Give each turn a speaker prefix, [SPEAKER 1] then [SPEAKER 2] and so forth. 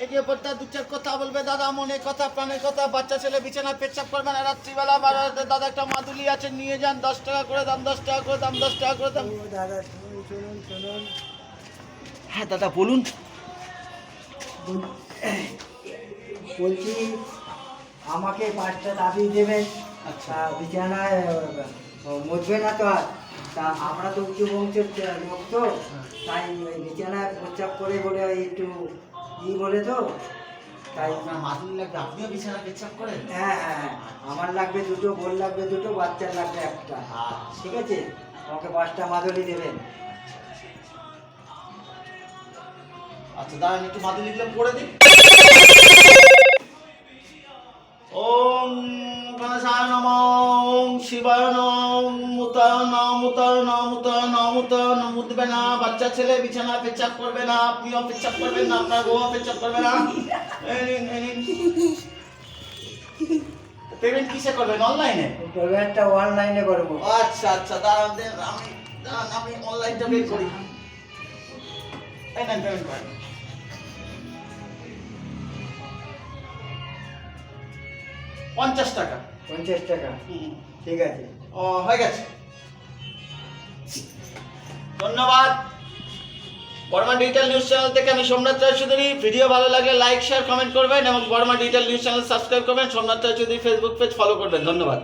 [SPEAKER 1] এগিয়ে পড়তে দু চার কথা বলবে দাদা, মনে কথা প্রাণের কথা। বাচ্চা ছেলে বিছানায় পেচ্ছাপ করবে না রাত্রিবেলা। দাদা একটা মাদুলি আছে, নিয়ে যান, 10 টাকা করে দাম, 10 টাকা করে দাম, 10 টাকা করে দাম।
[SPEAKER 2] দাদা শুনুন।
[SPEAKER 1] হ্যাঁ দাদা বলুন।
[SPEAKER 2] বলছি আমাকে 5টা দাবি দেবেন।
[SPEAKER 1] আচ্ছা।
[SPEAKER 2] বিছানায় মজবে না তো আর। তা আমরা তো উঁচু বংশের লোক তো, তাই ওই বিছানায় প্রস্রাব করে বলে ওই একটু বলে তো, তাই।
[SPEAKER 1] আপনার মাদুলি লাগবে, আপনিও বিছানায় পেচ্ছাপ করেন?
[SPEAKER 2] হ্যাঁ, আমার লাগবে 2টো, বোন লাগবে 2টো, বাচ্চার লাগবে 1টা। ঠিক আছে, আমাকে 5টা মাদুলি দেবেন।
[SPEAKER 1] আচ্ছা দাঁড়ান, একটু মাদুলিগুলো পড়ে দিন। ওম গণেশায় নমঃ, ওম শিবায় নমঃ, মুতায় নমঃ, মুতায় নমঃ, মুতায় নমঃ, মুতায় নমঃ। মুতবে না, বাচ্চা ছেলে বিছানায় পেচ্ছাপ করবে না, আপনিও পেচ্ছাপ করবেন না, আপনার বউও পেচ্ছাপ করবে না। এই নিন। পেমেন্ট কিসে করবেন, অনলাইনে?
[SPEAKER 2] পেমেন্টটা অনলাইনে করবো।
[SPEAKER 1] আচ্ছা দাঁড়ান, আমি অনলাইনটা বের করি। এই নেন পেমেন্ট করেন। 50 টাকা।
[SPEAKER 2] 50 টাকা, ঠিক আছে।
[SPEAKER 1] ও হয়ে গেছে, ধন্যবাদ। বর্মা ডিজিটাল নিউজ চ্যানেল থেকে আমি সোমনাথ রায়চৌধুরী। ভিডিও ভালো লাগলে লাইক, শেয়ার, কমেন্ট করবেন এবং Barma digital news channel subscribe করবেন। Somnath Raychaudhuri Facebook page follow করবেন। ধন্যবাদ।